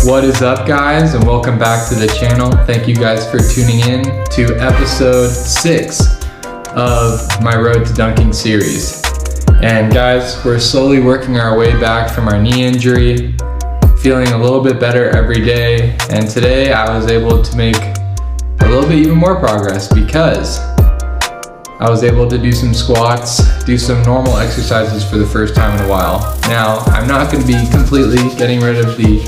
What is up, guys, and welcome back to the channel. Thank you guys for tuning in to episode 6 of my Road to Dunking series. And guys, we're slowly working our way back from our knee injury, feeling a little bit better every day. And today I was able to make a little bit even more progress because I was able to do some squats, do some normal exercises for the first time in a while. Now, I'm not going to be completely getting rid of the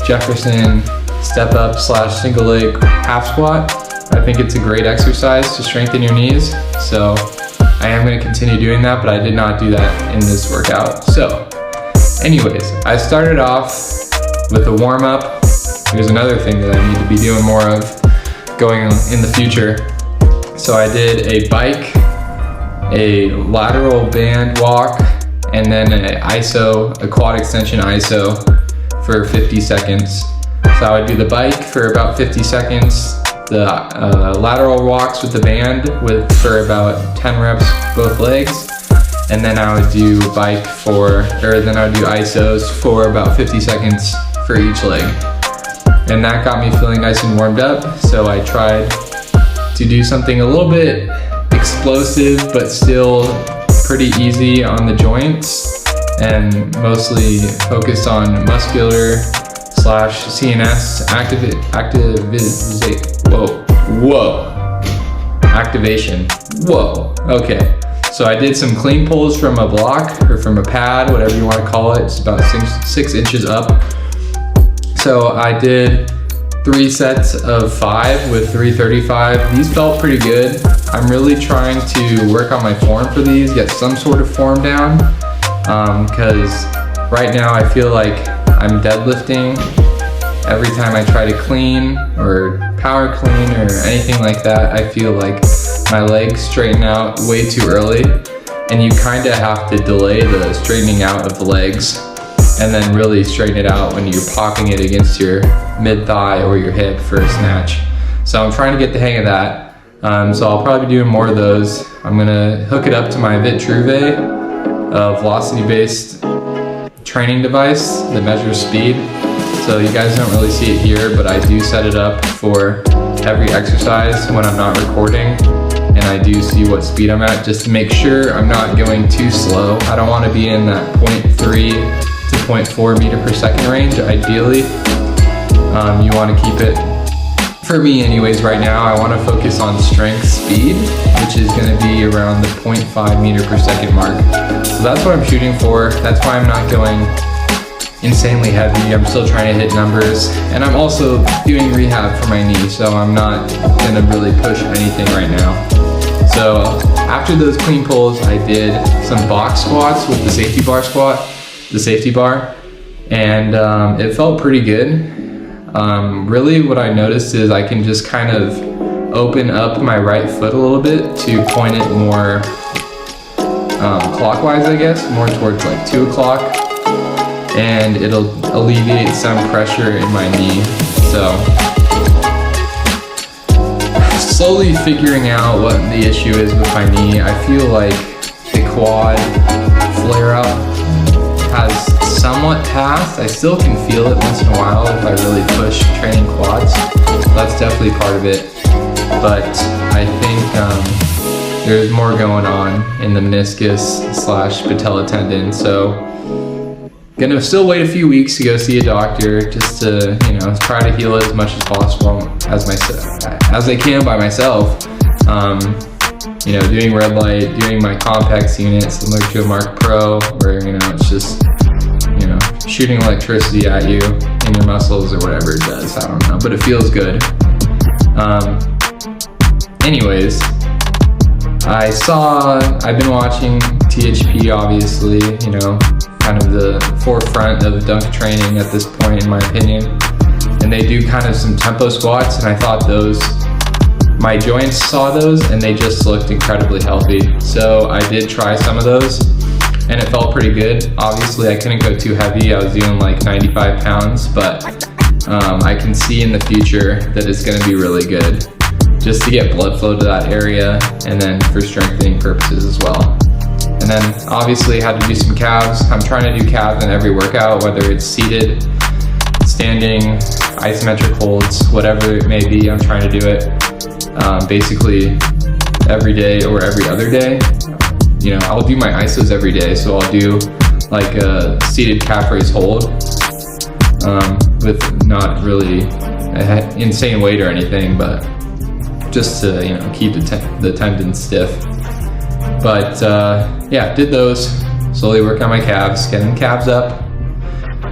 Jefferson step up / single leg half squat. I think it's a great exercise to strengthen your knees. So I am going to continue doing that, but I did not do that in this workout. So anyways, I started off with a warm up. Here's another thing that I need to be doing more of going in the future. So I did a bike, a lateral band walk, and then an ISO, a quad extension ISO for 50 seconds. So I would do the bike for about 50 seconds, the lateral walks with the band for about 10 reps both legs, and then I would do ISOs for about 50 seconds for each leg. And that got me feeling nice and warmed up, so I tried to do something a little bit explosive but still pretty easy on the joints, and mostly focused on muscular / CNS activation. Whoa. Okay. So I did some clean pulls from a block or from a pad, whatever you want to call it. It's about 6 inches up. So I did 3 sets of 5 with 335. These felt pretty good. I'm really trying to work on my form for these, get some sort of form down, because right now I feel like I'm deadlifting every time I try to clean or power clean or anything like that. I feel like my legs straighten out way too early, and you kind of have to delay the straightening out of the legs and then really straighten it out when you're popping it against your mid-thigh or your hip for a snatch. So I'm trying to get the hang of that. So I'll probably be doing more of those. I'm gonna hook it up to my Vitruve, velocity-based training device that measures speed. So you guys don't really see it here, but I do set it up for every exercise when I'm not recording, and I do see what speed I'm at just to make sure I'm not going too slow. I don't want to be in that 0.3 to 0.4 meter per second range. Ideally, you want to keep it, for me anyways right now, I want to focus on strength speed, which is going to be around the 0.5 meter per second mark. So that's what I'm shooting for. That's why I'm not going insanely heavy. I'm still trying to hit numbers, and I'm also doing rehab for my knee, so I'm not going to really push anything right now. So after those clean pulls, I did some box squats with the safety bar, and it felt pretty good. Really what I noticed is I can just kind of open up my right foot a little bit to point it more clockwise, I guess, more towards like 2 o'clock, and it'll alleviate some pressure in my knee. So slowly figuring out what the issue is with my knee. I feel like the quad flare-up has somewhat passed. I still can feel it once in a while if I really push training quads. That's definitely part of it. But I think there's more going on in the meniscus / patella tendon. So gonna still wait a few weeks to go see a doctor just to, try to heal it as much as possible as I can by myself. Doing red light, doing my complex unit similar to a Mark Pro, where it's just shooting electricity at you in your muscles or whatever it does. I don't know, but it feels good. Anyways, I've been watching THP, obviously, kind of the forefront of dunk training at this point, in my opinion. And they do kind of some tempo squats, and I thought my joints saw those, and they just looked incredibly healthy. So I did try some of those, and it felt pretty good. Obviously, I couldn't go too heavy. I was doing like 95 pounds, but I can see in the future that it's gonna be really good, just to get blood flow to that area, and then for strengthening purposes as well. And then obviously had to do some calves. I'm trying to do calves in every workout, whether it's seated standing, isometric holds, whatever it may be. I'm trying to do it basically every day or every other day. You know, I'll do my isos every day, so I'll do like a seated calf raise hold with not really an insane weight or anything, but just to, you know, keep the tendons stiff. But yeah, did those, slowly work on my calves, getting the calves up,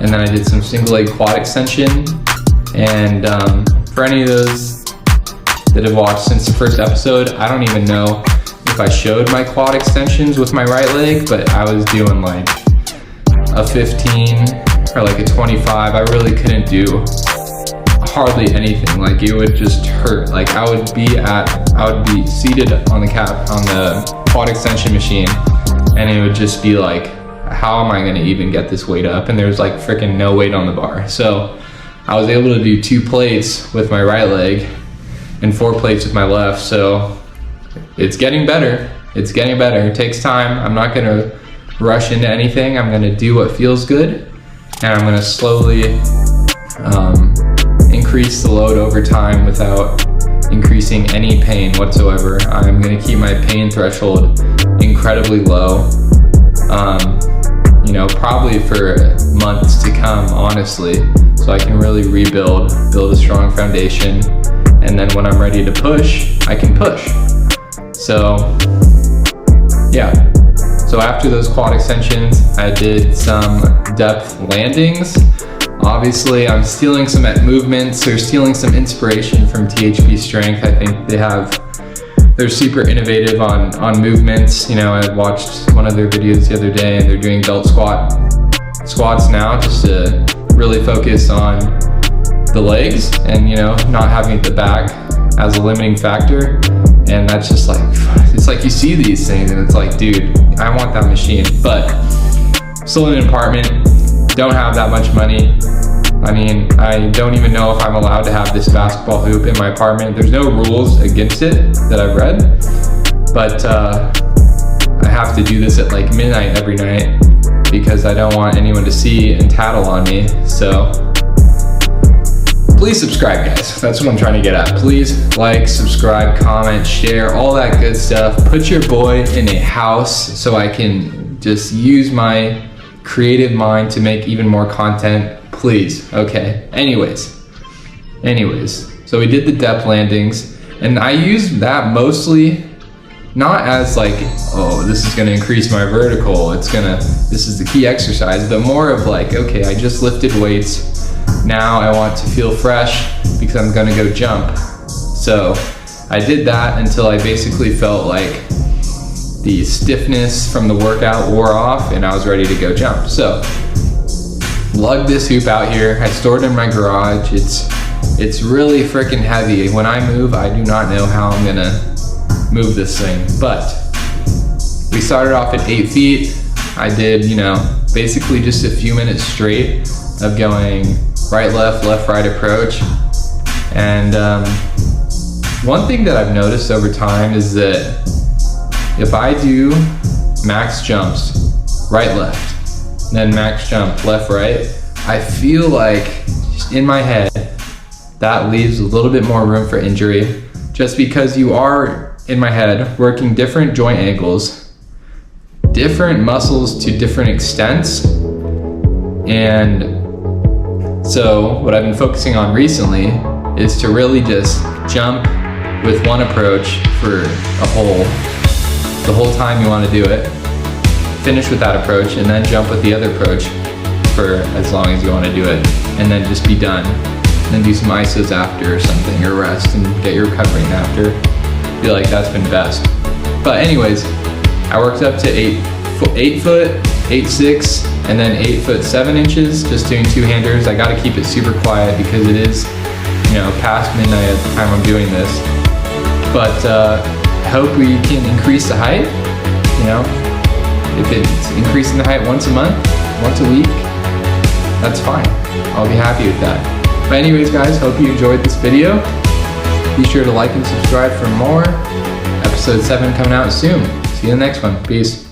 and then I did some single leg quad extension. And for any of those that have watched since the first episode, I don't even know if I showed my quad extensions with my right leg, but I was doing like a 15 or like a 25. I really couldn't do hardly anything. Like, it would just hurt. Like, I would be seated on the quad extension machine, and it would just be like, how am I gonna even get this weight up? And there's like freaking no weight on the bar. So I was able to do 2 plates with my right leg and 4 plates with my left. So it's getting better. It's getting better. It takes time. I'm not gonna rush into anything. I'm gonna do what feels good, and I'm gonna slowly increase the load over time without increasing any pain whatsoever. I'm gonna keep my pain threshold incredibly low. You know, probably for months to come, honestly, so I can really build a strong foundation, and then when I'm ready to push, I can push. So yeah, so after those quad extensions, I did some depth landings. Obviously, I'm stealing some movements or stealing some inspiration from THP Strength. I think they're super innovative on movements. You know, I watched one of their videos the other day, and they're doing belt squats now, just to really focus on the legs and, you know, not having the back as a limiting factor. And that's just like, it's like you see these things and it's like, dude, I want that machine. But still in an apartment, don't have that much money. I mean, I don't even know if I'm allowed to have this basketball hoop in my apartment. There's no rules against it that I've read, but I have to do this at like midnight every night because I don't want anyone to see and tattle on me. So please subscribe, guys. That's what I'm trying to get at. Please like, subscribe, comment, share, all that good stuff. Put your boy in a house so I can just use my creative mind to make even more content. Please. Okay. Anyways, so we did the depth landings, and I used that mostly not as like, oh, this is going to increase my vertical, this is the key exercise, but more of like, okay, I just lifted weights, now I want to feel fresh because I'm going to go jump. So I did that until I basically felt like the stiffness from the workout wore off and I was ready to go jump. So lugged this hoop out here. I stored it in my garage. It's really freaking heavy. When I move, I do not know how I'm gonna move this thing. But we started off at 8 feet. I did, you know, basically just a few minutes straight of going right, left, right approach. And one thing that I've noticed over time is that if I do max jumps, right, left, then max jump, left, right, I feel like in my head that leaves a little bit more room for injury, just because you are, in my head, working different joint angles, different muscles to different extents. And so what I've been focusing on recently is to really just jump with one approach for the whole time you want to do it, finish with that approach, and then jump with the other approach for as long as you want to do it, and then just be done. Then do some isos after or something, or rest and get your recovery in after. I feel like that's been best. But anyways, I worked up to 8 foot, 8'6", and then 8'7", just doing 2-handers. I gotta keep it super quiet because it is, you know, past midnight at the time I'm doing this. But I hope we can increase the height, you know. If it's increasing the height once a month, once a week, that's fine. I'll be happy with that. But anyways, guys, hope you enjoyed this video. Be sure to like and subscribe for more. Episode 7 coming out soon. See you in the next one. Peace.